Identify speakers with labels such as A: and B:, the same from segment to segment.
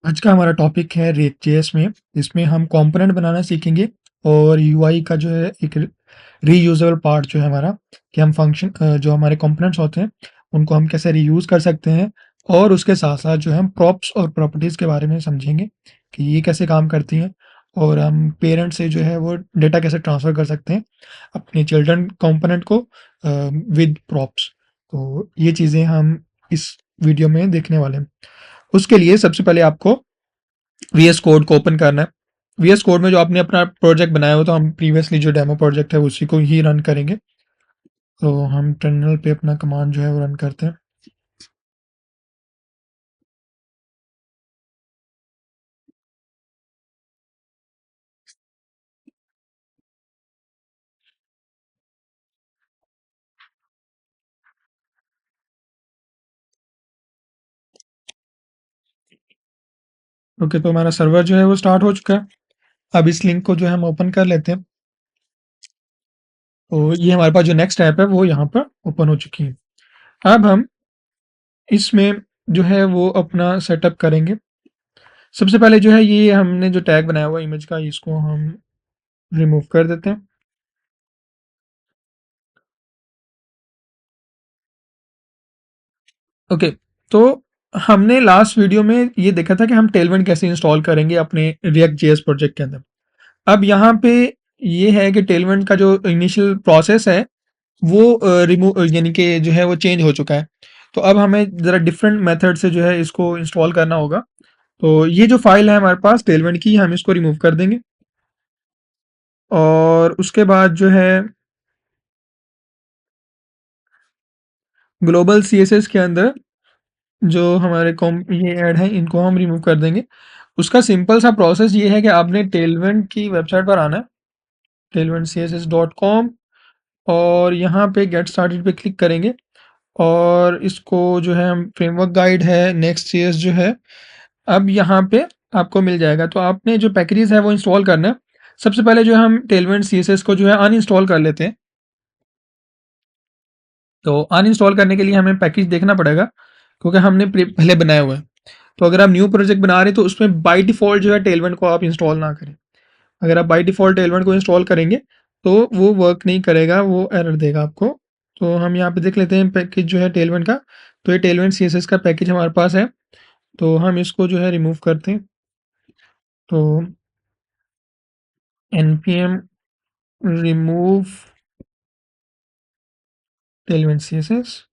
A: आज का हमारा टॉपिक है React.js में। इसमें हम कंपोनेंट बनाना सीखेंगे और यूआई का जो है एक रीयूजेबल पार्ट जो है हमारा, कि हम फंक्शन जो हमारे कंपोनेंट्स होते हैं उनको हम कैसे रीयूज कर सकते हैं। और उसके साथ साथ जो है हम प्रॉप्स और प्रॉपर्टीज के बारे में समझेंगे कि ये कैसे काम करती हैं, और हम पेरेंट से जो है वो डेटा कैसे ट्रांसफर कर सकते हैं अपने चिल्ड्रन कंपोनेंट को विद प्रॉप्स। तो ये चीज़ें हम इस वीडियो में देखने वाले हैं। उसके लिए सबसे पहले आपको वीएस कोड को ओपन करना है। वीएस कोड में जो आपने अपना प्रोजेक्ट बनाया हो, तो हम प्रीवियसली जो डेमो प्रोजेक्ट है उसी को ही रन करेंगे। तो हम टर्मिनल पे अपना कमांड जो है वो रन करते हैं। ओके, तो हमारा सर्वर जो है वो स्टार्ट हो चुका है। अब इस लिंक को जो है हम ओपन कर लेते हैं। तो ये हमारे पास जो नेक्स्ट ऐप है वो यहाँ पर ओपन हो चुकी है। अब हम इसमें जो है वो अपना सेटअप करेंगे। सबसे पहले जो है ये हमने जो टैग बनाया हुआ इमेज का, इसको हम रिमूव कर देते हैं। ओके, तो हमने लास्ट वीडियो में ये देखा था कि हम टेलविंड कैसे इंस्टॉल करेंगे अपने रिएक्ट जेएस प्रोजेक्ट के अंदर। अब यहाँ पे ये है कि टेलविंड का जो इनिशियल प्रोसेस है वो रिमूव यानी कि जो है वो चेंज हो चुका है। तो अब हमें ज़रा डिफरेंट मेथड से जो है इसको इंस्टॉल करना होगा। तो ये जो फाइल है हमारे पास टेलविंड की, हम इसको रिमूव कर देंगे। और उसके बाद जो है ग्लोबल सीएसएस के अंदर जो हमारे कॉम ये ऐड है इनको हम रिमूव कर देंगे। उसका सिंपल सा प्रोसेस ये है कि आपने टेलविंड की वेबसाइट पर आना है, tailwindcss.com, और यहाँ पे गेट स्टार्टेड पे क्लिक करेंगे। और इसको जो है हम फ्रेमवर्क गाइड है नेक्स्ट सीएस जो है, अब यहाँ पे आपको मिल जाएगा। तो आपने जो पैकेजेस है वो इंस्टॉल करना है। सबसे पहले जो है हम टेलविंड सीएसएस को जो है अनइंस्टॉल कर लेते हैं। तो अनइंस्टॉल करने के लिए हमें पैकेज देखना पड़ेगा, क्योंकि हमने पहले बनाया हुआ है। तो अगर आप न्यू प्रोजेक्ट बना रहे हैं तो उसमें बाय डिफ़ॉल्ट जो है टेलविंड को आप इंस्टॉल ना करें। अगर आप बाय डिफ़ॉल्ट टेलविंड को इंस्टॉल करेंगे तो वो वर्क नहीं करेगा, वो एरर देगा आपको। तो हम यहाँ पे देख लेते हैं पैकेज जो है टेलविंड का। तो ये टेलविंड सीएसएस का पैकेज हमारे पास है। तो हम इसको जो है रिमूव करते हैं। तो npm रिमूव टेलविंड सीएसएस।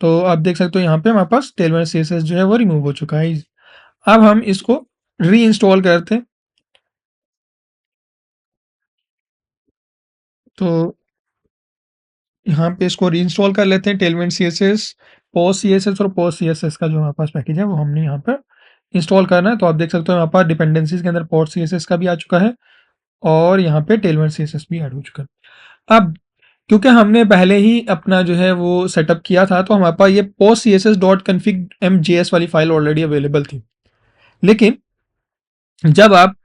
A: तो आप देख सकते हो यहाँ पे हमारे पास टेलविंड सीएसएस जो है वो रिमूव हो चुका है। अब हम इसको री इंस्टॉल करते हैं। तो यहाँ पे इसको री इंस्टॉल कर लेते हैं, टेलविंड सीएसएस, पोस्ट सीएसएस और पोस्ट सीएसएस का जो हमारे पास पैकेज है वो हमने यहाँ पर इंस्टॉल करना है। तो आप देख सकते हो यहाँ पर डिपेंडेंसीज के अंदर पोस्ट सीएसएस का भी आ चुका है और यहाँ पे टेलविंड सीएसएस भी ऐड हो चुका है। अब क्योंकि हमने पहले ही अपना जो है वो सेटअप किया था, तो हमारे पास ये post C S S dot config M J S वाली फाइल ऑलरेडी अवेलेबल थी। लेकिन जब आप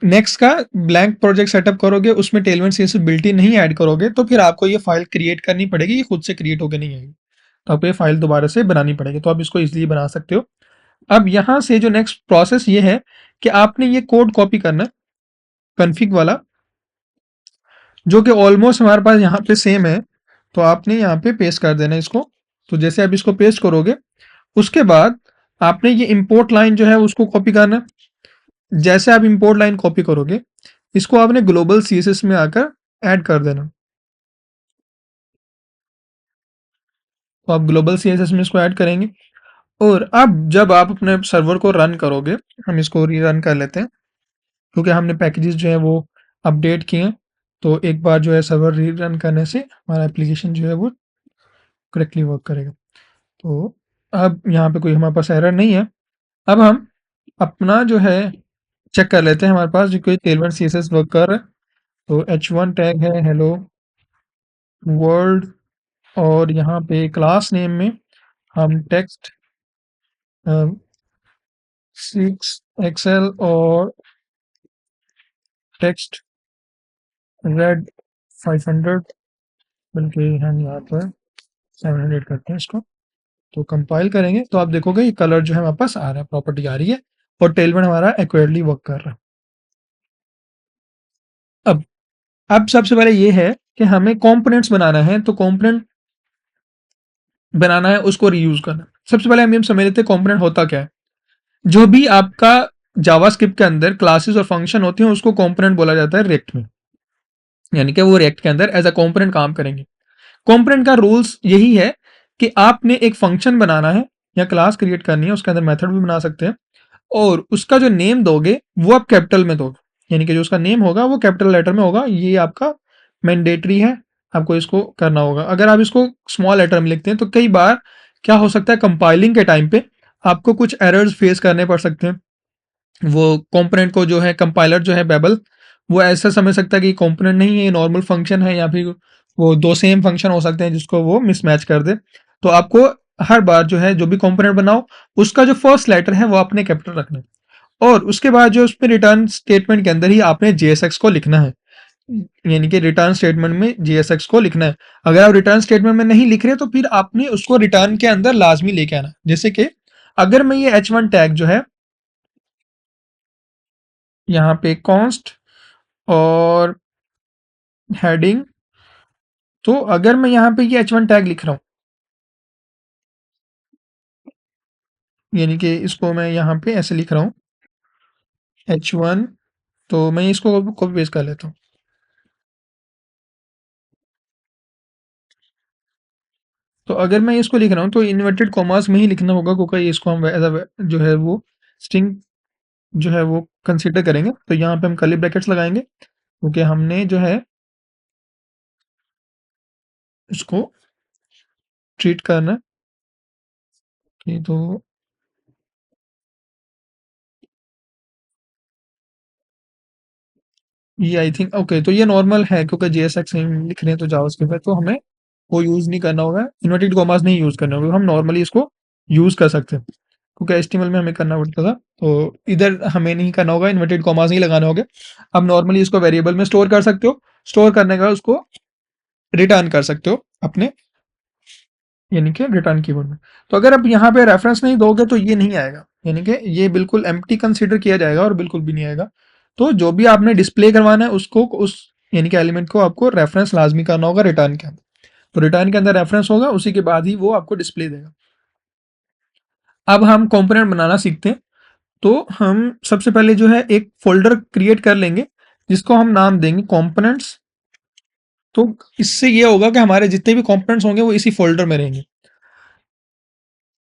A: नेक्स्ट का ब्लैंक प्रोजेक्ट सेटअप करोगे, उसमें Tailwind C S S built in नहीं ऐड करोगे, तो फिर आपको ये फाइल क्रिएट करनी पड़ेगी। ये खुद से क्रिएट होकर नहीं आएगी, तो आपको ये फाइल दोबारा से बनानी पड़ेगी। तो आप इसको इजीली बना सकते हो। अब यहाँ से जो नेक्स्ट प्रोसेस ये है कि आपने ये कोड कॉपी करना है, कन्फिग वाला, जो कि ऑलमोस्ट हमारे पास यहाँ पे सेम है। तो आपने यहाँ पे पेस्ट कर देना इसको। तो जैसे आप इसको पेस्ट करोगे, उसके बाद आपने ये इंपोर्ट लाइन जो है उसको कॉपी करना है। जैसे आप इंपोर्ट लाइन कॉपी करोगे, इसको आपने ग्लोबल सीएसएस में आकर ऐड कर देना। तो आप ग्लोबल सीएसएस में इसको ऐड करेंगे। और अब जब आप अपने सर्वर को रन करोगे, हम इसको री रन कर लेते हैं, क्योंकि हमने पैकेजेस जो है वो अपडेट किए हैं। तो एक बार जो है सर्वर री रन करने से हमारा एप्लीकेशन जो है वो करेक्टली वर्क करेगा। तो अब यहाँ पे कोई हमारे पास एरर नहीं है। अब हम अपना जो है चेक कर लेते हैं, हमारे पास जो कोई टेलविंड सीएसएस वर्क कर रहा है। तो h1 टैग है हेलो वर्ल्ड, और यहाँ पे क्लास नेम में हम टेक्स्ट 6 एक्सएल और टेक्स्ट रेड 500, बल्कि हम यहाँ पर 700 करते हैं इसको। तो कंपाइल करेंगे तो आप देखोगे ये कलर जो है हमारे पास आ रहा है, प्रॉपर्टी आ रही है और टेलमेंट हमारा एक्यूरेटली वर्क कर रहा है। अब अब सबसे पहले ये है कि हमें कंपोनेंट्स बनाना है, तो कंपोनेंट बनाना है उसको रीयूज करना है। सबसे पहले हम ये समझ लेते हैं कंपोनेंट होता क्या है। जो भी आपका जावास्क्रिप्ट के अंदर क्लासेस और फंक्शन होते हैं उसको कंपोनेंट बोला जाता है रिएक्ट में, यानी कि वो रिएक्ट के अंदर एज अ कंपोनेंट काम करेंगे। कंपोनेंट का रूल्स यही है कि आपने एक फंक्शन बनाना है या क्लास क्रिएट करनी है, उसके अंदर मेथड भी बना सकते हैं, और उसका जो नेम दोगे वो आप कैपिटल में दोगे, यानी कि जो उसका नेम होगा वो कैपिटल लेटर में होगा। ये आपका मैंडेटरी है, आपको इसको करना होगा। अगर आप इसको स्मॉल लेटर में लिखते हैं तो कई बार क्या हो सकता है, कंपाइलिंग के टाइम पे आपको कुछ एरर्स फेस करने पड़ सकते हैं। वो कंपोनेंट को जो है कंपाइलर जो है बेबल, वो ऐसा समझ सकता है कि कंपोनेंट नहीं है, ये नॉर्मल फंक्शन है, या फिर वो दो सेम फंक्शन हो सकते हैं जिसको वो मिसमैच कर दे। तो आपको हर बार जो है जो भी कंपोनेंट बनाओ उसका जो फर्स्ट लेटर है वो आपने कैपिटल रखना है, और उसके बाद जो उसमें रिटर्न स्टेटमेंट के अंदर ही आपने जेएसएक्स को लिखना है, यानी कि रिटर्न स्टेटमेंट में जेएसएक्स को लिखना है। अगर आप रिटर्न स्टेटमेंट में नहीं लिख रहे तो फिर आपने उसको रिटर्न के अंदर लाजमी लेके आना। जैसे कि अगर मैं ये H1 टैग जो है यहाँ पे कॉन्स्ट और हेडिंग, तो अगर मैं यहाँ पे ये H1 टैग लिख रहा हूँ, यानी कि इसको मैं यहाँ पे ऐसे लिख रहा हूँ H1, तो मैं इसको कॉपी पेस्ट कर लेता हूँ। तो अगर मैं इसको लिख रहा हूँ तो इन्वर्टेड कॉमास में ही लिखना होगा, क्योंकि इसको हम एज अ जो है वो स्ट्रिंग जो है वो कंसीडर करेंगे। तो यहाँ पे हम कर्ली ब्रैकेट्स लगाएंगे क्योंकि हमने जो है इसको ट्रीट करना है कि तो ये आई थिंक ओके, तो ये नॉर्मल है क्योंकि जेएसएक्स हम लिख रहे हैं तो जावास्क्रिप्ट है, तो हमें वो यूज नहीं करना होगा, इन्वर्टेड कॉमास नहीं यूज करना होगा, हम नॉर्मली इसको यूज कर सकते हैं क्योंकि एचटीएमएल में हमें करना पड़ता था। तो इधर हमें नहीं करना होगा, इन्वर्टेड कॉमास नहीं लगाने होंगे। अब नॉर्मली इसको वेरिएबल में स्टोर कर सकते हो, स्टोर करने के बाद उसको रिटर्न कर सकते हो अपने, यानी कि रिटर्न कीवर्ड में। तो अगर आप यहाँ पे रेफरेंस नहीं दोगे तो ये नहीं आएगा, यानी कि ये बिल्कुल एम्प्टी कंसीडर किया जाएगा और बिल्कुल भी नहीं आएगा। तो जो भी आपने डिस्प्ले करवाना है उसको उस यानी कि एलिमेंट को आपको रेफरेंस लाजमी करना होगा रिटर्न के अंदर। तो रिटर्न के अंदर रेफरेंस होगा, उसी के बाद ही वो आपको डिस्प्ले देगा। अब हम कंपोनेंट बनाना सीखते हैं। तो हम सबसे पहले जो है एक फोल्डर क्रिएट कर लेंगे जिसको हम नाम देंगे कंपोनेंट्स। तो इससे ये होगा कि हमारे जितने भी कंपोनेंट्स होंगे वो इसी फोल्डर में रहेंगे।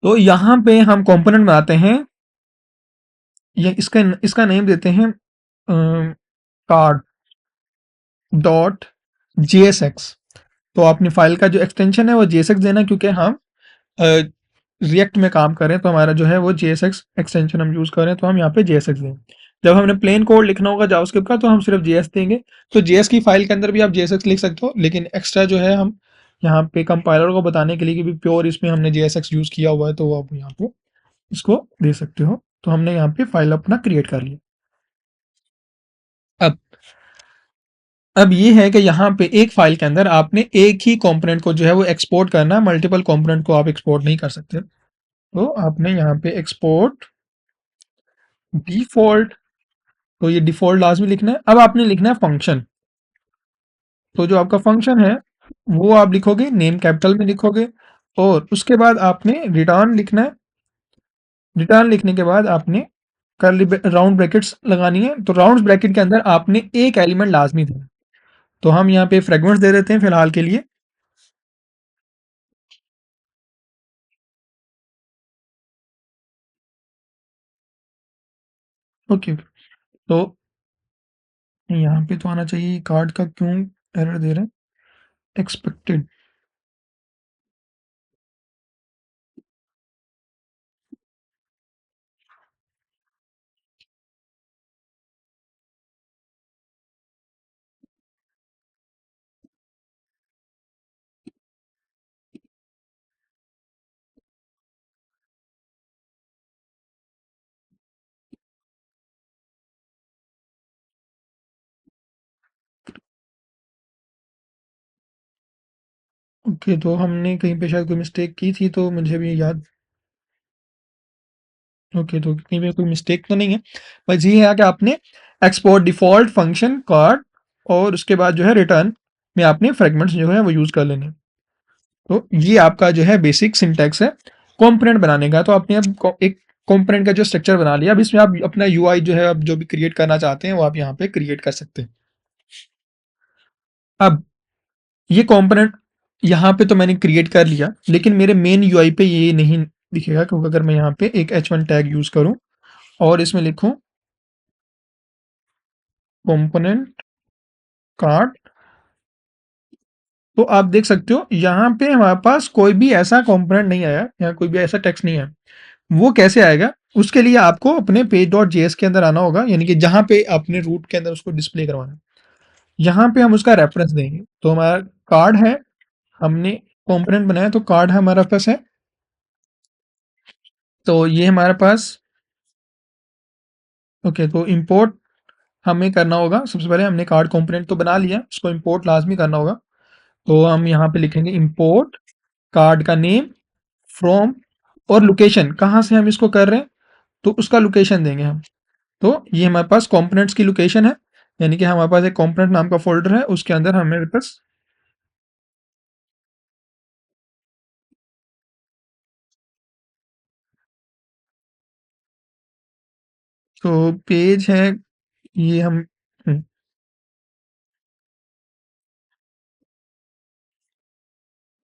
A: तो यहाँ पे हम कंपोनेंट बनाते हैं, ये इसका इसका नेम देते हैं कार्ड डॉट जेएसएक्स। तो अपनी फाइल का जो एक्सटेंशन है वो जेएसएक्स देना, क्योंकि हम रिएक्ट में काम करें तो हमारा जो है वो जेएसएक्स एक्सटेंशन हम यूज करें, तो हम यहाँ पे जेएसएक्स दें। जब हमने प्लेन कोड लिखना होगा जावास्क्रिप्ट का तो हम सिर्फ जेएस देंगे। तो जेएस की फाइल के अंदर भी आप जेएसएक्स लिख सकते हो, लेकिन एक्स्ट्रा जो है हम यहाँ पे कंपाइलर को बताने के लिए कि भी प्योर इसमें हमने जेएसएक्स यूज किया हुआ है, तो आप यहाँ पे इसको दे सकते हो। तो हमने यहाँ पे फाइल अपना क्रिएट कर लिया। अब अब ये है कि यहाँ पे एक फाइल के अंदर आपने एक ही कंपोनेंट को जो है वो एक्सपोर्ट करना है, मल्टीपल कंपोनेंट को आप एक्सपोर्ट नहीं कर सकते। तो आपने यहाँ पे एक्सपोर्ट डिफॉल्ट, तो ये डिफॉल्ट लाजमी लिखना है। अब आपने लिखना है फंक्शन। तो जो आपका फंक्शन है वो आप लिखोगे, नेम कैपिटल में लिखोगे, और उसके बाद आपने रिटर्न लिखना है। रिटर्न लिखने के बाद आपने कर्ली राउंड ब्रैकेट्स लगानी है। तो राउंड ब्रैकेट के अंदर आपने एक एलिमेंट लाजमी देना है। तो हम यहाँ पे फ्रेगमेंट्स दे देते हैं फिलहाल के लिए। ओके, तो यहाँ पे तो आना चाहिए, कार्ड का क्यों एरर दे रहा है, एक्सपेक्टेड। ओके, तो हमने कहीं पे शायद कोई मिस्टेक की थी, तो मुझे भी याद। ओके, तो कहीं पे कोई मिस्टेक तो नहीं है। बस ये है कि आपने एक्सपोर्ट डिफ़ॉल्ट फ़ंक्शन कार्ड और उसके बाद जो है रिटर्न में आपने फ्रेगमेंट्स जो है वो यूज़ कर लेने हैं। तो ये आपका जो है बेसिक सिंटैक्स है कंपोनेंट बनाने का। तो आपने अब एक कंपोनेंट का जो स्ट्रक्चर बना लिया, अब इसमें आप अपना यूआई जो है आप जो भी क्रिएट करना चाहते हैं वो आप यहाँ पे क्रिएट कर सकते हैं। अब ये कंपोनेंट यहाँ पे तो मैंने क्रिएट कर लिया, लेकिन मेरे मेन यूआई पे ये नहीं दिखेगा, क्योंकि अगर मैं यहाँ पे एक h1 टैग यूज करूँ और इसमें लिखूँ कंपोनेंट कार्ड, तो आप देख सकते हो यहाँ पे हमारे पास कोई भी ऐसा कंपोनेंट नहीं आया, यहाँ कोई भी ऐसा टेक्स्ट नहीं है। वो कैसे आएगा? उसके लिए आपको अपने page.js के अंदर आना होगा, यानी कि जहाँ पे अपने रूट के अंदर उसको डिस्प्ले करवाना है। यहाँ पे हम उसका रेफरेंस देंगे। तो हमारा कार्ड है, हमने कंपोनेंट बनाया तो कार्ड हमारे पास है। तो ये हमारे पास ओके, तो इंपोर्ट हमें करना होगा। सबसे पहले हमने कार्ड कंपोनेंट तो बना लिया, इसको इंपोर्ट लाजमी करना होगा। तो हम यहाँ पे लिखेंगे इंपोर्ट कार्ड का नेम फ्रॉम और लोकेशन, कहाँ से हम इसको कर रहे हैं तो उसका लोकेशन देंगे हम। तो ये हमारे पास कंपोनेंट्स की लोकेशन है, यानी कि हमारे पास एक कंपोनेंट नाम का फोल्डर है, उसके अंदर हमें बस तो पेज है ये हम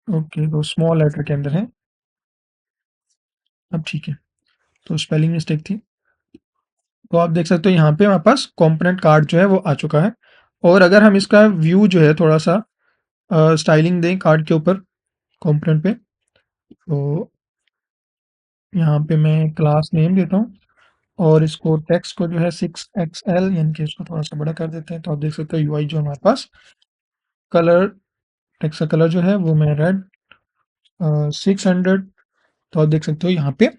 A: ओके, तो स्मॉल लेटर के अंदर है। अब ठीक है, तो स्पेलिंग मिस्टेक थी। तो आप देख सकते हो यहाँ पे हमारे पास कंपोनेंट कार्ड जो है वो आ चुका है। और अगर हम इसका व्यू जो है थोड़ा सा स्टाइलिंग दें कार्ड के ऊपर कंपोनेंट पे, तो यहाँ पे मैं क्लास नेम देता हूँ और इसको टेक्स्ट को जो है 6XL, यानी कि इसको थोड़ा सा बड़ा कर देते हैं। तो आप देख सकते हो यूआई जो हमारे पास कलर, टेक्स्ट का कलर जो है वो मैं रेड 600। तो आप देख सकते हो यहाँ पे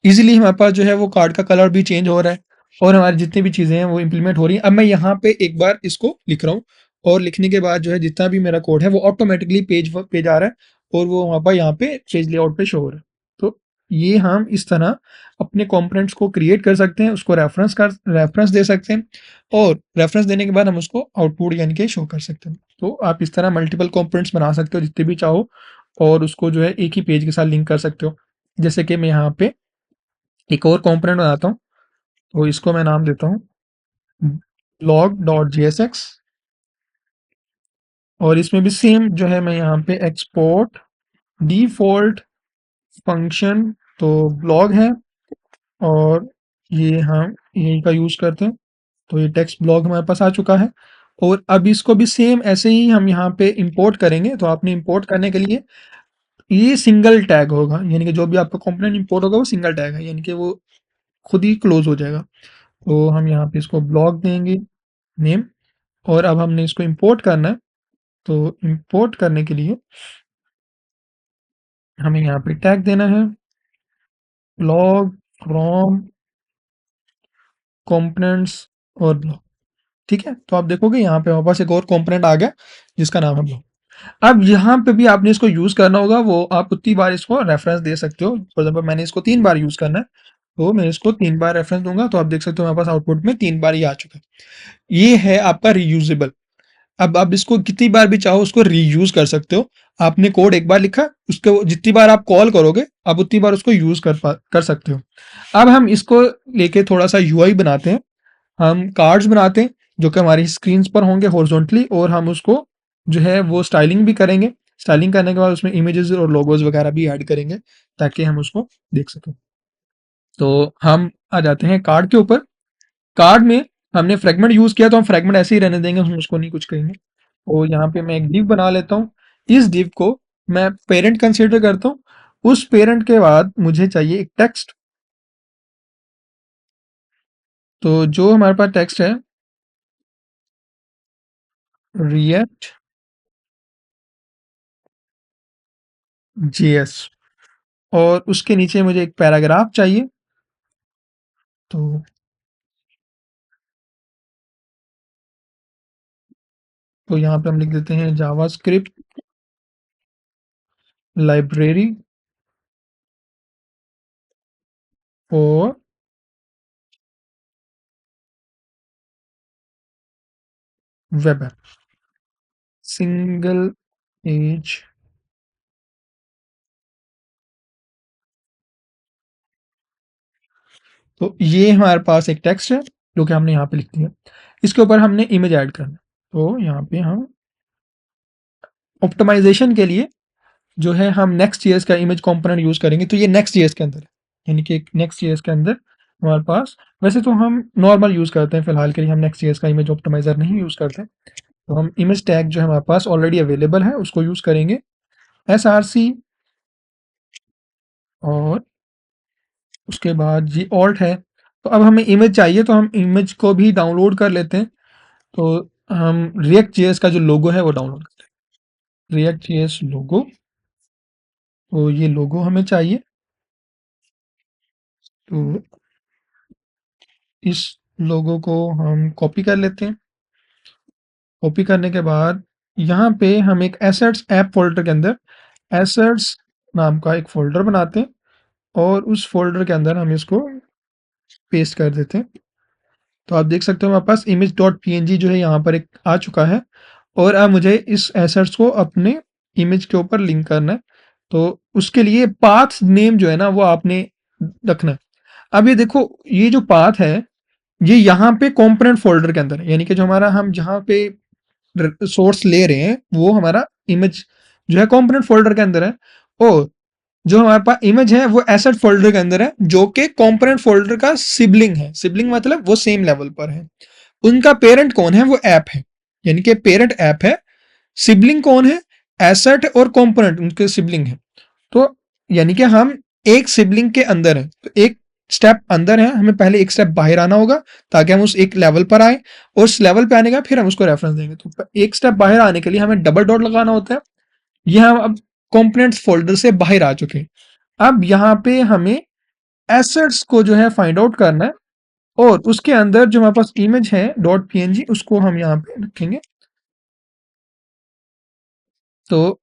A: इजीली हमारे पास जो है वो कार्ड का कलर भी चेंज हो रहा है और हमारी जितनी भी चीज़ें हैं वो इम्प्लीमेंट हो रही हैं। अब मैं यहाँ पे एक बार इसको लिख रहा हूँ और लिखने के बाद जो है जितना भी मेरा कोड है वो ऑटोमेटिकली पेज पेज आ रहा है और वो वहाँ पर यहाँ पे पेज लेआउट पे शो हो रहा है। तो ये हम इस तरह अपने कंपोनेंट्स को क्रिएट कर सकते हैं, उसको रेफरेंस दे सकते हैं और रेफरेंस देने के बाद हम उसको आउटपुट यानी कि शो कर सकते हैं। तो आप इस तरह मल्टीपल कंपोनेंट्स बना सकते हो जितने भी चाहो और उसको जो है एक ही पेज के साथ लिंक कर सकते हो। जैसे कि मैं यहाँ पे एक और कंपोनेंट बनाता हूँ, तो इसको मैं नाम देता हूँ blog.jsx और इसमें भी सेम जो है मैं यहाँ पे एक्सपोर्ट डिफॉल्ट फंक्शन, तो ब्लॉग है और ये हम यही का यूज़ करते हैं। तो ये टेक्स्ट ब्लॉग हमारे पास आ चुका है और अब इसको भी सेम ऐसे ही हम यहाँ पे इंपोर्ट करेंगे। तो आपने इंपोर्ट करने के लिए ये सिंगल टैग होगा, यानी कि जो भी आपका कंपोनेंट इंपोर्ट होगा वो सिंगल टैग है, यानी कि वो खुद ही क्लोज हो जाएगा। तो हम यहाँ पे इसको ब्लॉग देंगे नेम और अब हमने इसको इंपोर्ट करना है। तो इंपोर्ट करने के लिए हमें यहाँ पे टैग देना है ब्लॉग फ्रॉम कंपोनेंट्स और ब्लॉग। ठीक है, तो आप देखोगे यहाँ पे हमारे पास एक और कंपोनेंट आ गया जिसका नाम है ब्लॉग। अब यहाँ पे भी आपने इसको यूज करना होगा, वो आप उतनी बार इसको रेफरेंस दे सकते हो। फॉर एग्जाम्पल मैंने इसको 3 बार यूज करना है, तो मैं इसको 3 बार रेफरेंस दूंगा। तो आप देख सकते हो हमारे पास आउटपुट में 3 बार ही आ चुका है। ये है आपका रीयूजेबल। अब आप इसको कितनी बार भी चाहो उसको रीयूज कर सकते हो। आपने कोड एक बार लिखा, उसको जितनी बार आप कॉल करोगे आप उतनी बार उसको यूज कर सकते हो। अब हम इसको लेके थोड़ा सा यूआई बनाते हैं। हम कार्ड्स बनाते हैं जो कि हमारी स्क्रीन पर होंगे हॉरिजॉन्टली और हम उसको जो है वो स्टाइलिंग भी करेंगे। स्टाइलिंग करने के बाद उसमें इमेजेस और लोगोज वगैरह भी ऐड करेंगे ताकि हम उसको देख सकें। तो हम आ जाते हैं कार्ड के ऊपर। कार्ड में हमने फ्रेगमेंट यूज किया तो हम फ्रेगमेंट ऐसे ही रहने देंगे, हम उसको नहीं कुछ करेंगे। तो यहाँ पे मैं एक डिव बना लेता हूँ। इस डिव को मैं पेरेंट कंसीडर करता हूँ। उस पेरेंट के बाद मुझे चाहिए एक टेक्स्ट। तो जो हमारे पास टेक्स्ट है रिएक्ट जेएस और उसके नीचे मुझे एक पैराग्राफ चाहिए। तो यहाँ पे हम लिख देते हैं जावास्क्रिप्ट लाइब्रेरी और वेब ऐप, सिंगल पेज। तो ये हमारे पास एक टेक्स्ट है जो कि हमने यहाँ पे लिख दिया। इसके ऊपर हमने इमेज ऐड करना है। तो यहाँ पे हम ऑप्टिमाइजेशन के लिए जो है हम नेक्स्ट जेएस का इमेज कंपोनेंट यूज करेंगे। तो ये नेक्स्ट जेएस के अंदर है, यानी कि नेक्स्ट जेएस के अंदर हमारे पास, वैसे तो हम नॉर्मल यूज करते हैं, फिलहाल के लिए हम नेक्स्ट जेएस का इमेज ऑप्टिमाइजर नहीं यूज करते। तो हम इमेज टैग जो है हमारे पास ऑलरेडी अवेलेबल है उसको यूज करेंगे, SRC, और उसके बाद जी ऑल्ट है। तो अब हमें इमेज चाहिए तो हम इमेज को भी डाउनलोड कर लेते हैं। तो हम रिएक्ट जेएस का जो लोगो है वो डाउनलोड करते हैं, रिएक्ट जेएस लोगो। तो ये लोगो हमें चाहिए। तो इस लोगो को हम कॉपी कर लेते हैं। कॉपी करने के बाद यहाँ पे हम एक एसेट्स ऐप फोल्डर के अंदर एसेट्स नाम का एक फोल्डर बनाते हैं और उस फोल्डर के अंदर हम इसको पेस्ट कर देते हैं। तो आप देख सकते हो हमारे पास image.png जो है यहाँ पर एक आ चुका है, और अब मुझे इस एसेट्स को अपने इमेज के ऊपर लिंक करना है। तो उसके लिए पाथ नेम जो है ना वो आपने रखना है। अब ये देखो, ये जो पाथ है ये यहाँ पे कंपोनेंट फोल्डर के अंदर है, यानी कि जो हमारा हम जहाँ पे सोर्स ले रहे हैं वो हमारा इमेज जो है कंपोनेंट फोल्डर के अंदर है, और जो हमारे पास इमेज है वो एसेट फोल्डर के अंदर है जो कि कंपोनेंट फोल्डर का सिबलिंग है। सिबलिंग मतलब वो सेम लेवल पर है। उनका पेरेंट कौन है? वो ऐप है, यानी कि पेरेंट ऐप है। सिबलिंग कौन है? एसेट और कंपोनेंट उनके सिबलिंग है। तो यानी कि हम एक सिबलिंग के अंदर है, तो एक स्टेप अंदर है, हमें पहले एक स्टेप बाहर आना होगा ताकि हम उस एक लेवल पर आए, और उस लेवल पे आने का फिर हम उसको रेफरेंस देंगे। तो एक स्टेप बाहर आने के लिए हमें डबल डॉट लगाना होता है। ये हम अब कंपोनेंट्स फोल्डर से बाहर आ चुके हैं। अब यहाँ पे हमें एसेट्स को जो है फाइंड आउट करना है, और उसके अंदर जो हमारे पास इमेज है डॉट पीएनजी उसको हम यहाँ पे रखेंगे। तो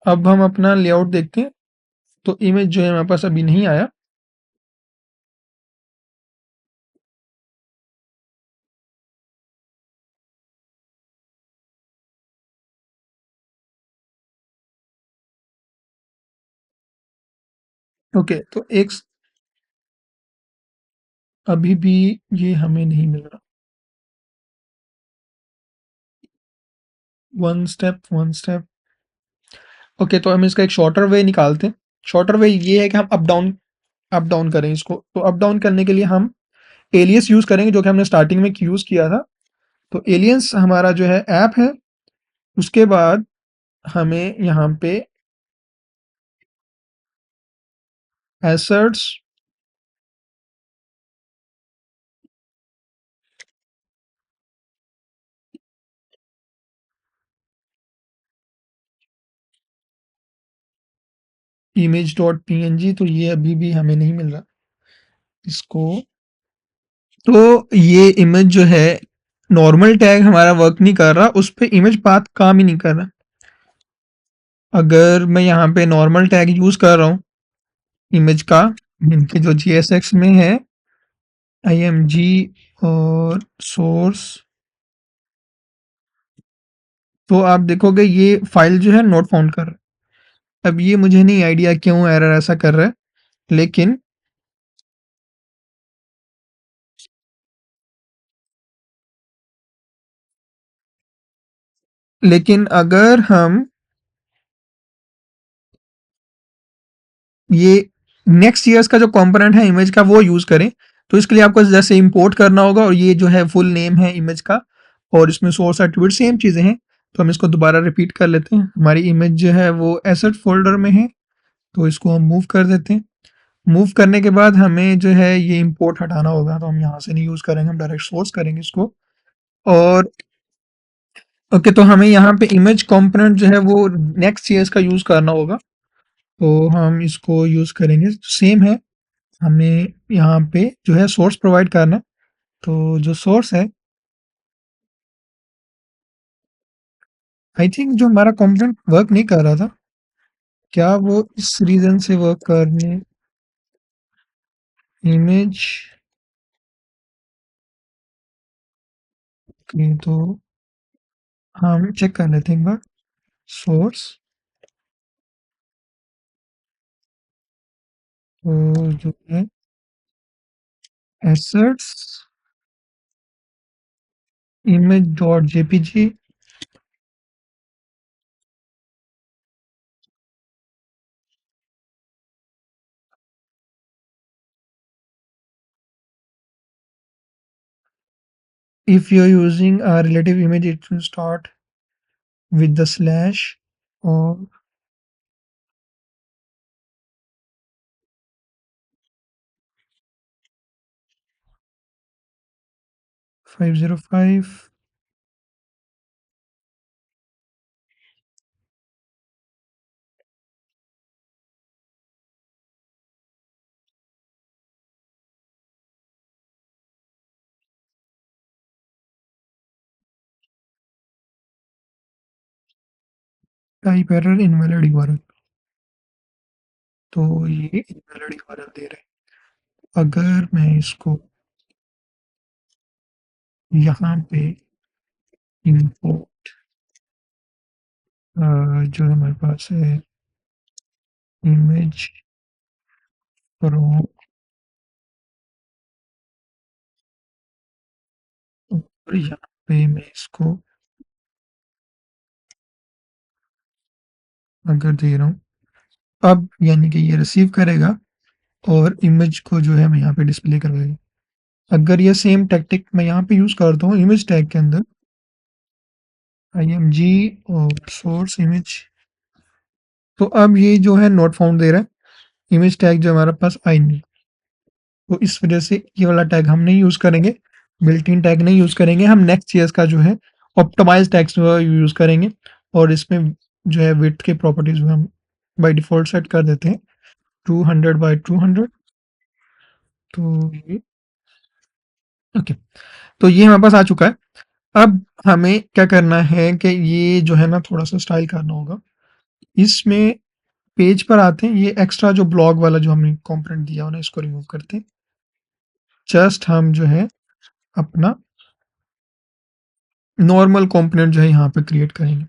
A: अब हम अपना लेआउट देखते हैं। तो इमेज जो है हमारे पास अभी नहीं आया। ओके, तो एक अभी भी ये हमें नहीं मिल रहा। One step one step. Okay, तो हम इसका एक शॉर्टर वे निकालते हैं। शॉर्टर वे ये है कि हम अप डाउन करें इसको। तो अप डाउन करने के लिए हम एलियस यूज करेंगे जो कि हमने स्टार्टिंग में यूज किया था। तो एलियंस हमारा जो है ऐप है। उसके बाद हमें यहाँ पे एसेट्स इमेज डॉट पीएनजी, तो ये अभी भी हमें नहीं मिल रहा इसको। तो ये इमेज जो है नॉर्मल टैग हमारा वर्क नहीं कर रहा, उस पे इमेज पाथ काम ही नहीं कर रहा। अगर मैं यहाँ पे नॉर्मल टैग यूज कर रहा हूँ इमेज का, इनके जो जीएसएक्स में है IMG और सोर्स, तो आप देखोगे ये फाइल जो है नोट फाउंड कर रहा है। अब ये मुझे नहीं आइडिया क्यों एरर ऐसा कर रहा है, लेकिन अगर हम ये नेक्स्ट ईयर्स का जो कंपोनेंट है इमेज का वो यूज करें, तो इसके लिए आपको जैसे इंपोर्ट करना होगा, और ये जो है फुल नेम है इमेज का, और इसमें सोर्स एट्रीब्यूट सेम चीजें हैं। तो हम इसको दोबारा रिपीट कर लेते हैं। हमारी इमेज जो है वो एसेट फोल्डर में है, तो इसको हम मूव कर देते हैं। मूव करने के बाद हमें जो है ये इंपोर्ट हटाना होगा, तो हम यहाँ से नहीं यूज करेंगे, हम डायरेक्ट सोर्स करेंगे इसको। और ओके, तो हमें यहाँ पे इमेज कंपोनेंट जो है वो नेक्स्ट ईयर्स का यूज करना होगा, तो हम इसको यूज करेंगे। सेम है, हमें यहाँ पे जो है सोर्स प्रोवाइड करना है। तो जो सोर्स है, आई थिंक जो हमारा कंपोनेंट वर्क नहीं कर रहा था। क्या वो इस रीजन से वर्क करने इमेज की तो हम चेक कर लेते हैं एक बार सोर्स तो जो है assets image dot jpg if you're using a relative image it will start with the slash or 505 type error invalid URL तो ये इनवैलिड URL दे रहे हैं अगर मैं इसको यहाँ पे इंपोर्ट जो हमारे पास है इमेज फ्रॉम और यहाँ पे मैं इसको अगर दे रहा हूँ अब यानी कि ये रिसीव करेगा और इमेज को जो है मैं यहाँ पे डिस्प्ले करवाएगा अगर ये सेम टैक्टिक मैं यहाँ पे यूज करता हूँ इमेज टैग के अंदर img और सोर्स इमेज तो अब ये जो है नॉट फाउंड दे रहा है इमेज टैग जो हमारे पास आई नहीं तो इस वजह से ये वाला टैग हम नहीं यूज करेंगे बिल्ट इन टैग नहीं यूज करेंगे हम नेक्स्ट चीज का जो है ऑप्टिमाइज टैग्स यूज करेंगे और इसमें जो है विड्थ के प्रॉपर्टीज हम बाय डिफॉल्ट सेट कर देते हैं 200 बाय 200 तो ये ओके तो ये हमारे पास आ चुका है अब हमें क्या करना है कि ये जो है ना थोड़ा सा स्टाइल करना होगा इसमें पेज पर आते हैं ये एक्स्ट्रा जो ब्लॉग वाला जो हमने कंपोनेंट दिया होना इसको रिमूव करते हैं जस्ट हम जो है अपना नॉर्मल कंपोनेंट जो है यहाँ पे क्रिएट करेंगे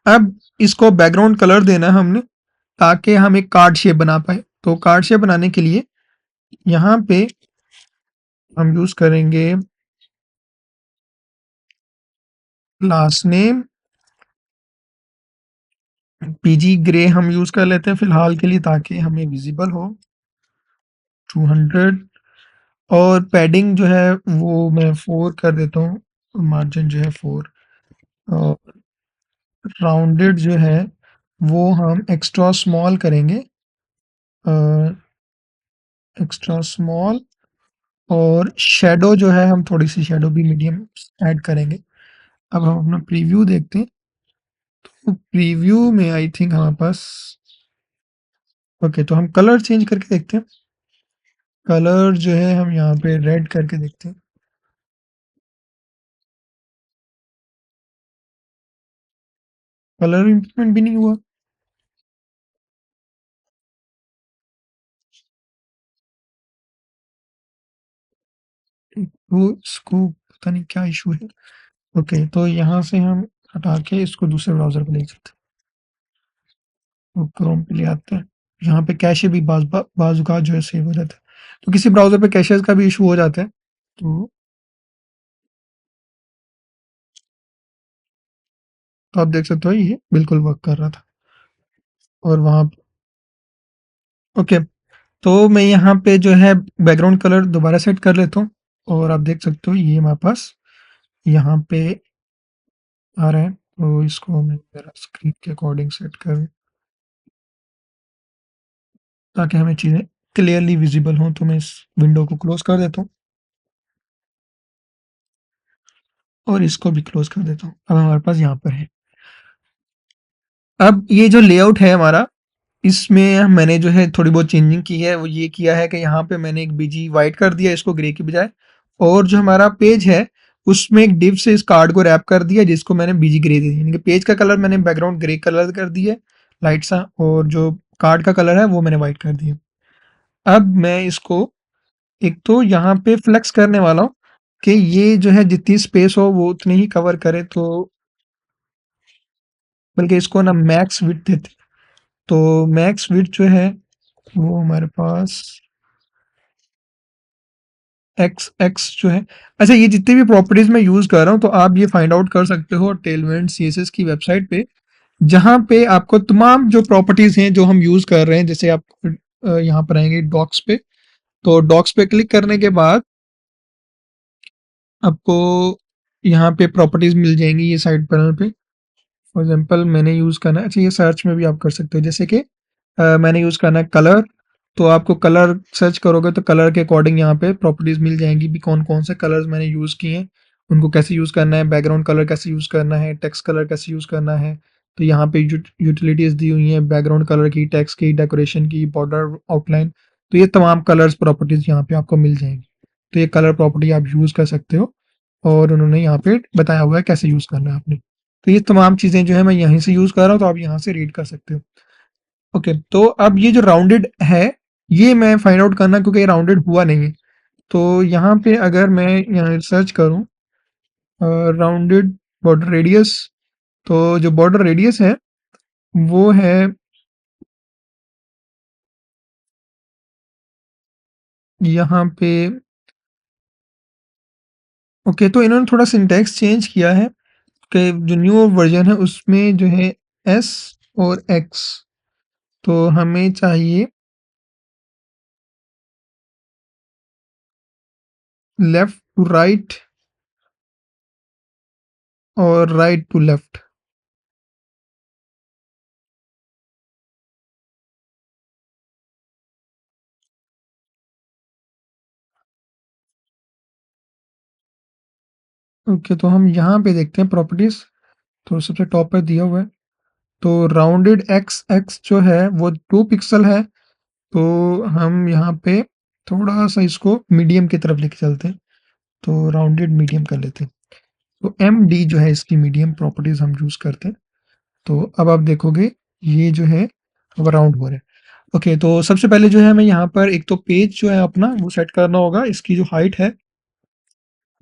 A: अब इसको बैकग्राउंड कलर देना है हमने ताकि हम एक कार्ड शेप बना पाए तो कार्ड शेप बनाने के लिए यहाँ पे हम यूज करेंगे लास्ट नेम पीजी ग्रे हम यूज कर लेते हैं फिलहाल के लिए ताकि हमें विजिबल हो 200 और पैडिंग जो है वो मैं 4 कर देता हूँ मार्जिन जो है 4 और राउंडेड जो है वो हम एक्स्ट्रा स्मॉल करेंगे एक्स्ट्रा स्मॉल और शेडो जो है हम थोड़ी सी शेडो भी मीडियम ऐड करेंगे अब हम अपना प्रीव्यू देखते हैं तो प्रीव्यू में आई थिंक हमारे पास ओके तो हम कलर चेंज करके देखते हैं कलर जो है हम यहाँ पे रेड करके देखते हैं कलर इम्प्लीमेंट भी नहीं हुआ वो इसको पता नहीं क्या इशू है ओके तो यहाँ से हम हटा के इसको दूसरे ब्राउजर पे ले सकते हैं तो क्रोम पे ले आते हैं यहाँ पे कैशे भी बाजुका जो है सेव हो जाता है तो किसी ब्राउजर पे कैशेस का भी इशू हो जाता है तो आप देख सकते हो ये बिल्कुल वर्क कर रहा था और वहाँ ओके तो मैं यहाँ पे जो है बैकग्राउंड कलर दोबारा सेट कर लेता हूँ और आप देख सकते हो ये हमारे पास यहाँ पे आ रहा है तो इसको मैं मेरा स्क्रीन के अकॉर्डिंग सेट करूँ ताकि हमें चीज़ें क्लियरली विजिबल हों तो मैं इस विंडो को क्लोज कर देता हूँ और इसको भी क्लोज कर देता हूँ अब हमारे पास यहाँ पर है अब ये जो लेआउट है हमारा इसमें मैंने जो है थोड़ी बहुत चेंजिंग की है वो ये किया है कि यहाँ पे मैंने एक बीजी वाइट कर दिया इसको ग्रे की बजाय और जो हमारा पेज है उसमें एक डिव से इस कार्ड को रैप कर दिया जिसको मैंने बीजी ग्रे दे दी यानी कि पेज का कलर मैंने बैकग्राउंड ग्रे कलर कर दिया लाइट सा, और जो कार्ड का कलर है वो मैंने वाइट कर दिया। अब मैं इसको एक तो यहाँ पे फ्लेक्स करने वाला हूँ कि ये जो है जितनी स्पेस हो वो उतनी ही कवर करे, तो बल्कि इसको ना मैक्स विड्थ देते। तो मैक्स विड्थ जो है वो हमारे पास एक्स एक्स जो है। अच्छा, ये जितनी भी प्रॉपर्टीज मैं यूज कर रहा हूँ तो आप ये फाइंड आउट कर सकते हो टेलविंड सीएसएस की वेबसाइट पे, जहाँ पे आपको तमाम जो प्रॉपर्टीज हैं जो हम यूज कर रहे हैं, जैसे आप यहाँ पर आएंगे डॉक्स पे, तो डॉक्स पे क्लिक करने के बाद आपको यहाँ पे प्रॉपर्टीज मिल जाएंगी ये साइड पैनल पे। फॉर एग्जांपल मैंने यूज़ करना है, अच्छा ये सर्च में भी आप कर सकते हो, जैसे कि मैंने यूज़ करना है कलर, तो आपको कलर सर्च करोगे तो कलर के अकॉर्डिंग यहाँ पे प्रॉपर्टीज मिल जाएंगी भी कौन कौन से कलर्स मैंने यूज़ किए हैं, उनको कैसे यूज़ करना है, बैकग्राउंड कलर कैसे यूज़ करना है, टेक्स्ट कलर कैसे यूज़ करना है। तो यहाँ पे यूटिलिटीज दी हुई हैं बैकग्राउंड कलर की, टेक्स्ट की, डेकोरेशन की, बॉर्डर आउटलाइन, तो ये तमाम कलर्स प्रॉपर्टीज यहाँ पे आपको मिल जाएंगी। तो ये कलर प्रॉपर्टी आप यूज़ कर सकते हो, और उन्होंने यहाँ पे बताया हुआ है कैसे यूज़ करना है आपने। तो ये तमाम चीज़ें जो है मैं यहीं से यूज़ कर रहा हूँ, तो आप यहाँ से रीड कर सकते हो। ओके, तो अब ये जो राउंडेड है ये मैं फाइंड आउट करना, क्योंकि ये राउंडेड हुआ नहीं है। तो यहाँ पे अगर मैं यहाँ सर्च करूँ राउंडेड बॉर्डर रेडियस, तो जो बॉर्डर रेडियस है वो है यहाँ पे। ओके, तो इन्होंने थोड़ा सिंटैक्स चेंज किया है कि जो न्यू वर्जन है उसमें जो है एस और एक्स, तो हमें चाहिए लेफ्ट टू राइट और राइट टू लेफ्ट। ओके, तो हम यहाँ पे देखते हैं प्रॉपर्टीज, तो सबसे टॉप पर दिया हुआ है, तो राउंडेड एक्स एक्स जो है वो 2 पिक्सल है, तो हम यहाँ पे थोड़ा सा इसको मीडियम की तरफ लेके चलते हैं, तो राउंडेड मीडियम कर लेते हैं। तो एम डी जो है इसकी मीडियम प्रॉपर्टीज हम यूज करते हैं। तो अब आप देखोगे ये जो है अब राउंड हो रहा है। ओके, तो सबसे पहले जो है हमें यहाँ पर एक तो पेज जो है अपना वो सेट करना होगा, इसकी जो हाइट है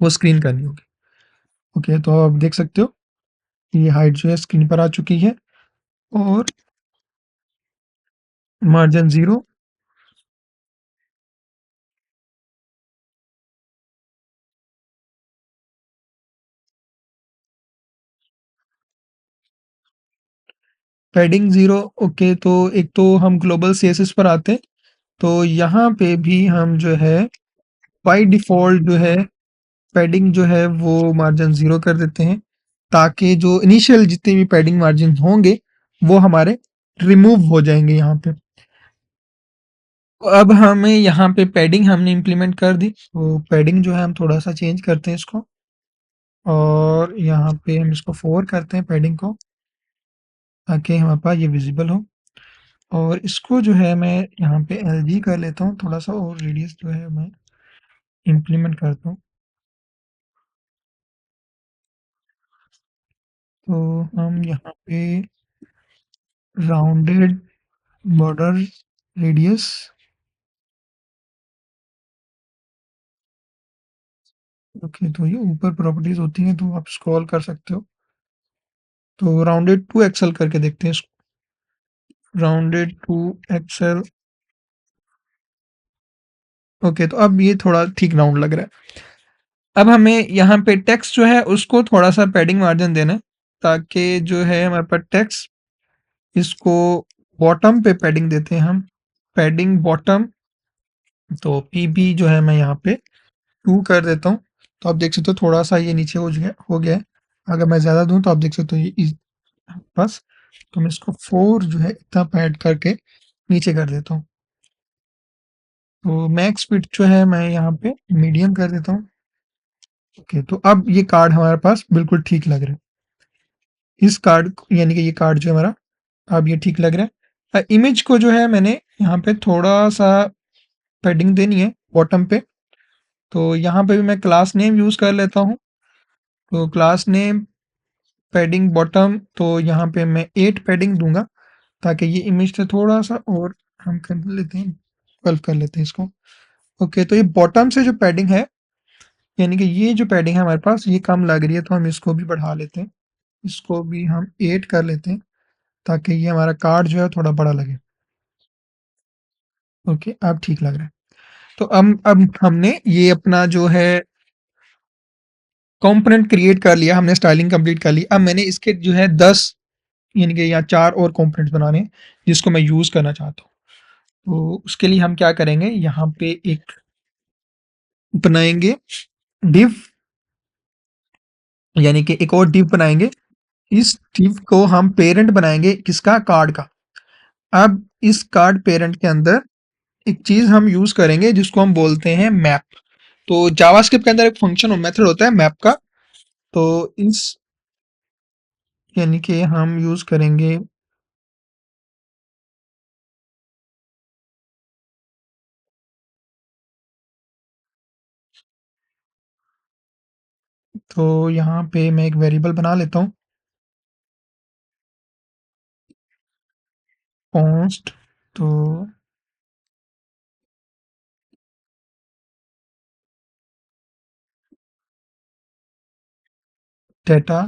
A: वो स्क्रीन करनी होगी। ओके, तो आप देख सकते हो ये हाइट जो है स्क्रीन पर आ चुकी है, और मार्जिन 0, पैडिंग 0। ओके, तो एक तो हम ग्लोबल सीएसएस पर आते हैं, तो यहाँ पे भी हम जो है बाय डिफ़ॉल्ट जो है पैडिंग जो है वो मार्जिन 0 कर देते हैं, ताकि जो इनिशियल जितने भी पैडिंग मार्जिन होंगे वो हमारे रिमूव हो जाएंगे यहाँ पे। तो अब हमें यहाँ पे पैडिंग हमने इम्प्लीमेंट कर दी, तो पैडिंग जो है हम थोड़ा सा चेंज करते हैं इसको, और यहाँ पे हम इसको 4 करते हैं पैडिंग को, ताकि हमारे पास ये विजिबल हो। और इसको जो है मैं यहाँ पे एलजी कर लेता हूँ थोड़ा सा, और रेडियस जो है मैं इम्प्लीमेंट करता हूँ। तो हम यहाँ पे राउंडेड बॉर्डर रेडियस, ओके, तो ये ऊपर प्रॉपर्टीज होती हैं तो आप स्क्रॉल कर सकते हो। तो राउंडेड टू एक्सएल करके देखते हैं इसको, राउंडेड टू एक्सएल। ओके, तो अब ये थोड़ा ठीक राउंड लग रहा है। अब हमें यहाँ पे टेक्स्ट जो है उसको थोड़ा सा पैडिंग मार्जिन देना है, ताकि जो है हमारे पास टेक्स्ट, इसको बॉटम पे पैडिंग देते हैं हम, पैडिंग बॉटम, तो पीबी जो है मैं यहाँ पे 2 कर देता हूँ। तो आप देख सकते हो थोड़ा सा ये नीचे हो गया है। अगर मैं ज़्यादा दूँ तो आप देख सकते हो ये बस, तो मैं इसको 4 जो है इतना पैड करके नीचे कर देता हूँ। तो मैक्स स्पीड जो है मैं यहाँ पे मीडियम कर देता हूँ। ओके, तो अब ये कार्ड हमारे पास बिल्कुल ठीक लग रहा है। इस कार्ड यानी कि ये कार्ड जो है हमारा अब ये ठीक लग रहा है। इमेज को जो है मैंने यहाँ पे थोड़ा सा पैडिंग देनी है बॉटम पे, तो यहाँ पे भी मैं क्लास नेम यूज़ कर लेता हूँ। तो क्लास नेम पैडिंग बॉटम, तो यहाँ पे मैं 8 पैडिंग दूंगा, ताकि ये इमेज से थोड़ा-सा और हम कर लेते हैं, 12 कर लेते हैं इसको। ओके, तो ये बॉटम से जो पैडिंग है, यानी कि ये जो पैडिंग है हमारे पास, ये कम लग रही है, तो हम इसको भी बढ़ा लेते हैं। इसको भी हम 8 कर लेते हैं, ताकि ये हमारा कार्ड जो है थोड़ा बड़ा लगे। ओके, अब ठीक लग रहा है। तो अब हमने ये अपना जो है कंपोनेंट क्रिएट कर लिया, हमने स्टाइलिंग कंप्लीट कर ली। अब मैंने इसके जो है 10 यानी कि या 4 और कंपोनेंट्स बनाने हैं, जिसको मैं यूज़ करना चाहता हूँ। तो उसके लिए हम क्या करेंगे, यहाँ पे एक बनाएँगे डिव, यानी कि एक और डिव बनाएँगे। इस डिव को हम पेरेंट बनाएँगे किसका? कार्ड का। अब इस कार्ड पेरेंट के अंदर एक चीज़ हम यूज़ करेंगे जिसको हम बोलते हैं मैप। तो जावास्क्रिप्ट के अंदर एक फंक्शन और मेथड होता है मैप का। तो इस यानी कि हम यूज़ करेंगे, तो यहाँ पे मैं एक वेरिएबल बना लेता हूँ, कॉन्स्ट। तो डेटा,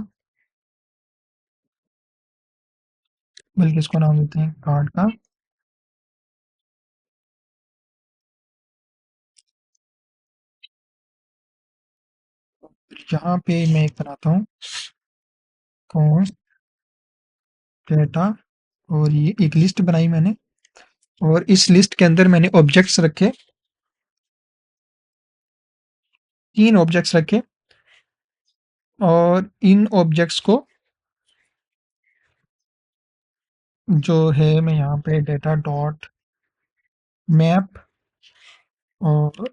A: बल्कि इसको नाम देते हैं कार्ड का। यहाँ पे मैं एक बनाता हूँ, कॉन्स्ट डेटा, और ये एक लिस्ट बनाई मैंने, और इस लिस्ट के अंदर मैंने ऑब्जेक्ट्स रखे, 3 ऑब्जेक्ट्स रखे, और इन ऑब्जेक्ट्स को जो है मैं यहाँ पे डेटा डॉट मैप और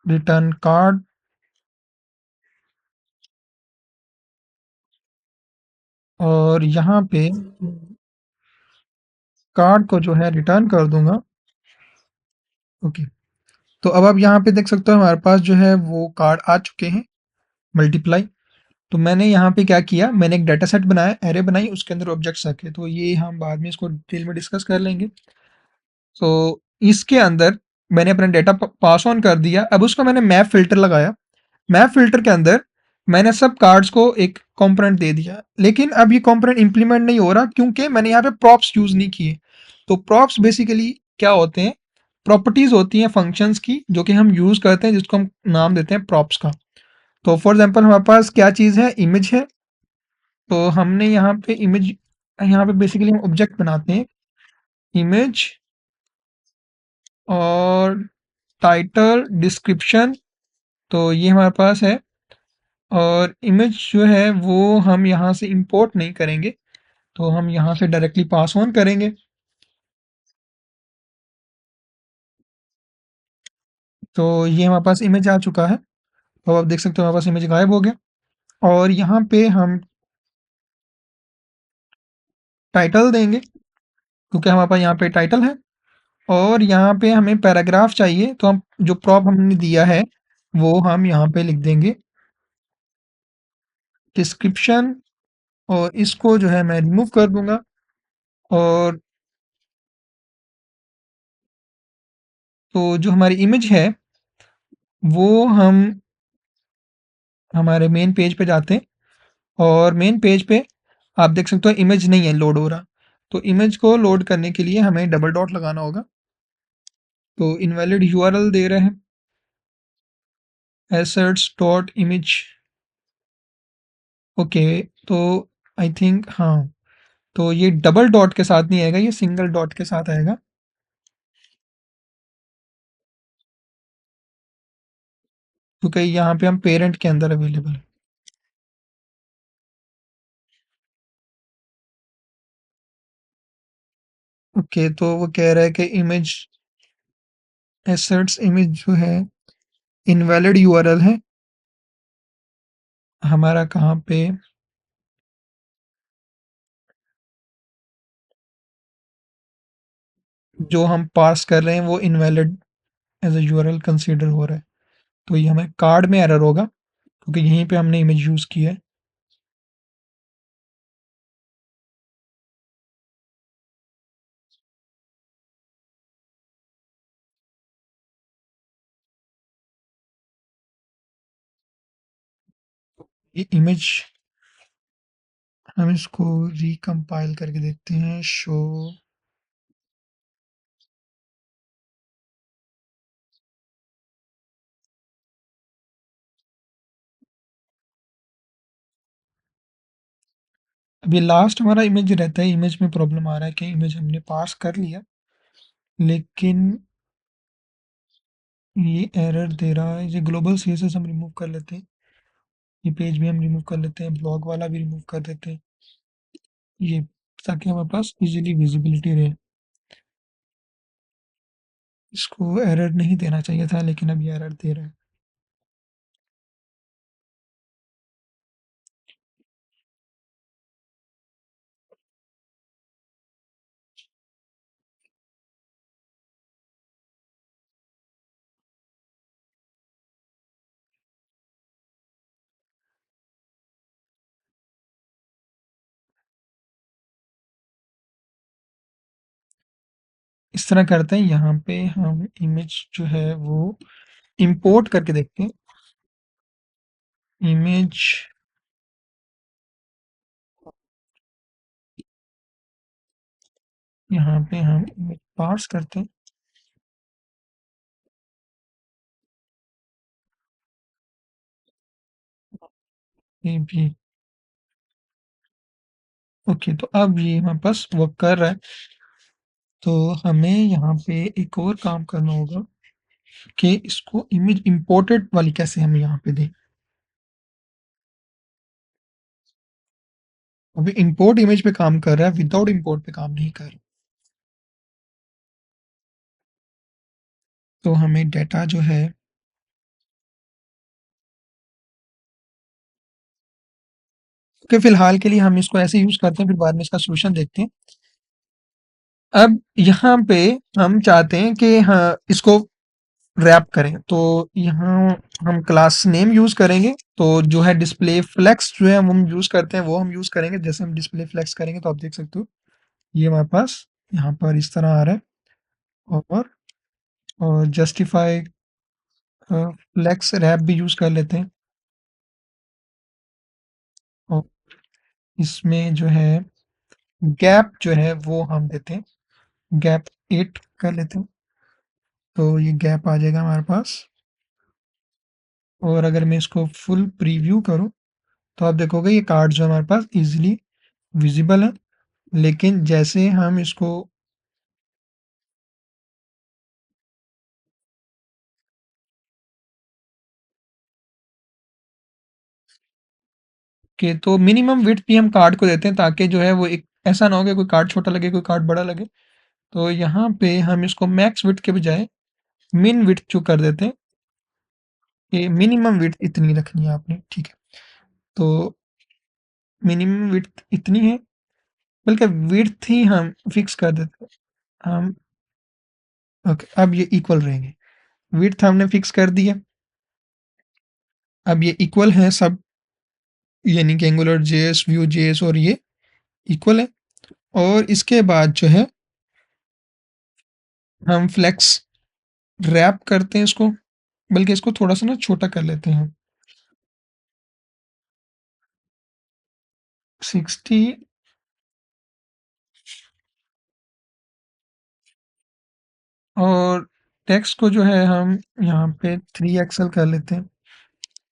A: रिटर्न कार्ड, और यहाँ पे कार्ड को जो है रिटर्न कर दूंगा। ओके, तो अब आप यहाँ पे देख सकते हो हमारे पास जो है वो कार्ड आ चुके हैं मल्टीप्लाई। तो मैंने यहाँ पे क्या किया, मैंने एक डाटा सेट बनाया, एरे बनाई, उसके अंदर ऑब्जेक्ट्स रखे। तो ये हम बाद में इसको डिटेल में डिस्कस कर लेंगे। तो इसके अंदर मैंने अपना डेटा पास ऑन कर दिया। अब उसको मैंने मैप फिल्टर लगाया। मैप फिल्टर के अंदर मैंने सब कार्ड्स को एक कंपोनेंट दे दिया, लेकिन अब ये कंपोनेंट इंप्लीमेंट नहीं हो रहा क्योंकि मैंने यहाँ पे प्रॉप्स यूज नहीं किए। तो प्रॉप्स बेसिकली क्या होते हैं, प्रॉपर्टीज होती हैं फंक्शंस की जो कि हम यूज करते हैं, जिसको हम नाम देते हैं प्रॉप्स का। तो फॉर एग्जांपल हमारे पास क्या चीज़ है, इमेज है। तो हमने यहाँ पे इमेज, यहाँ पे बेसिकली हम ऑब्जेक्ट बनाते हैं इमेज, और टाइटल डिस्क्रिप्शन, तो ये हमारे पास है। और इमेज जो है वो हम यहाँ से इंपोर्ट नहीं करेंगे, तो हम यहाँ से डायरेक्टली पास ऑन करेंगे। तो ये हमारे पास इमेज आ चुका है। तो आप देख सकते हो हमारे पास इमेज गायब हो गया। और यहाँ पे हम टाइटल देंगे क्योंकि हमारे पास यहाँ पे टाइटल है। और यहाँ पे हमें पैराग्राफ चाहिए, तो हम जो प्रॉप हमने दिया है वो हम यहाँ पे लिख देंगे डिस्क्रिप्शन, और इसको जो है मैं रिमूव कर दूंगा। और तो जो हमारी इमेज है वो हम हमारे मेन पेज पे जाते हैं, और मेन पेज पे आप देख सकते हो इमेज नहीं है लोड हो रहा। तो इमेज को लोड करने के लिए हमें डबल डॉट लगाना होगा। तो इनवैलिड यूआरएल दे रहे हैं, एसेट्स डॉट इमेज। ओके, तो आई थिंक हाँ, तो ये डबल डॉट के साथ नहीं आएगा, ये सिंगल डॉट के साथ आएगा, क्योंकि यहाँ पे हम पेरेंट के अंदर अवेलेबल है। ओके, तो वो कह रहा है कि इमेज एसेट्स इमेज जो है इनवैलिड यूआरएल है हमारा, कहाँ पे, जो हम पास कर रहे हैं वो invalid as a URL consider हो रहा है। तो ये हमें कार्ड में एरर होगा क्योंकि यहीं पे हमने इमेज यूज़ की है। ये इमेज हम इसको रिकम्पाइल करके देखते हैं। शो अब ये लास्ट हमारा इमेज रहता है। इमेज में प्रॉब्लम आ रहा है कि इमेज हमने पास कर लिया, लेकिन ये एरर दे रहा है। ये ग्लोबल सीएसएस हम रिमूव कर लेते हैं, ये पेज भी हम रिमूव कर लेते हैं, ब्लॉग वाला भी रिमूव कर देते हैं, ये, ताकि हमारे पास इजीली विजिबिलिटी रहे। इसको एरर नहीं देना चाहिए था, लेकिन अब ये एरर दे रहा है। इस तरह करते हैं, यहाँ पे हम इमेज जो है वो इंपोर्ट करके देखते हैं। इमेज यहाँ पे हम इमेज पार्स करते हैं। ये भी ओके, तो अब ये हमारे पास वर्क कर रहा है। तो हमें यहाँ पे एक और काम करना होगा कि इसको इमेज इंपोर्टेड वाली कैसे हम यहाँ पे दें। अभी इंपोर्ट इमेज पे काम कर रहा है, विदाउट इंपोर्ट पे काम नहीं कर रहा। तो हमें डाटा जो है कि फिलहाल के लिए हम इसको ऐसे यूज करते हैं, फिर बाद में इसका सोल्यूशन देखते हैं। अब यहाँ पे हम चाहते हैं कि हाँ इसको रैप करें, तो यहाँ हम क्लास नेम यूज करेंगे। तो जो है डिस्प्ले फ्लेक्स जो है हम यूज करते हैं, वो हम यूज करेंगे। जैसे हम डिस्प्ले फ्लेक्स करेंगे तो आप देख सकते हो ये हमारे पास यहाँ पर इस तरह आ रहा है। और जस्टिफाई फ्लेक्स रैप भी यूज कर लेते हैं। और इसमें जो है गैप जो है वो हम देते हैं, गैप 8 कर लेते हैं। तो ये गैप आ जाएगा हमारे पास। और अगर मैं इसको फुल प्रीव्यू करूँ तो आप देखोगे ये कार्ड जो हमारे पास इजीली विजिबल है। लेकिन जैसे हम इसको के तो मिनिमम विड्थ भी हम कार्ड को देते हैं, ताकि जो है वो एक ऐसा ना हो कि कोई कार्ड छोटा लगे कोई कार्ड बड़ा लगे। तो यहाँ पे हम इसको मैक्स विड्थ के बजाय मिन विड्थ जो कर देते हैं, कि मिनिमम विड्थ इतनी रखनी है आपने, ठीक है। तो मिनिमम विड्थ इतनी है, बल्कि विड्थ ही हम फिक्स कर देते हैं हम। ओके, अब ये इक्वल रहेंगे। विड्थ हमने फिक्स कर दिया। अब ये इक्वल है सब, यानी कि एंगुलर जेएस, व्यू जेएस और ये इक्वल है। और इसके बाद जो है हम फ्लेक्स रैप करते हैं इसको, बल्कि इसको थोड़ा सा ना छोटा कर लेते हैं। 60 और टेक्स्ट को जो है हम यहाँ पे 3 एक्सएल कर लेते हैं।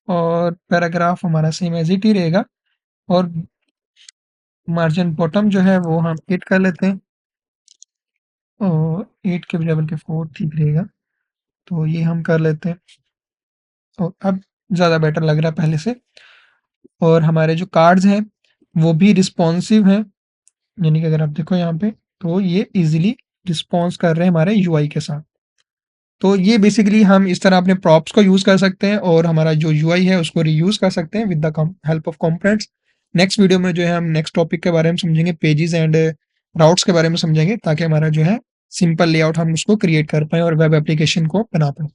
A: और पैराग्राफ हमारा सेम एज इट ही रहेगा। और मार्जिन बॉटम जो है वो हम 8 कर लेते हैं, और 8 के बजाय बल्कि 4 ठीक रहेगा। तो ये हम कर लेते हैं। और अब ज़्यादा बेटर लग रहा है पहले से। और हमारे जो कार्ड्स हैं वो भी रिस्पॉन्सिव हैं, यानी कि अगर आप देखो यहाँ पे तो ये इजीली रिस्पॉन्स कर रहे हैं हमारे यूआई के साथ। तो ये बेसिकली हम इस तरह अपने प्रॉप्स को यूज़ कर सकते हैं, और हमारा जो यूआई है उसको रीयूज़ कर सकते हैं with the help of components. Next video में जो है हम नेक्स्ट टॉपिक के बारे में समझेंगे, पेजेस एंड राउट्स के बारे में समझेंगे, ताकि हमारा जो है सिंपल लेआउट हम उसको क्रिएट कर पाएँ और वेब एप्लीकेशन को बना पाएँ।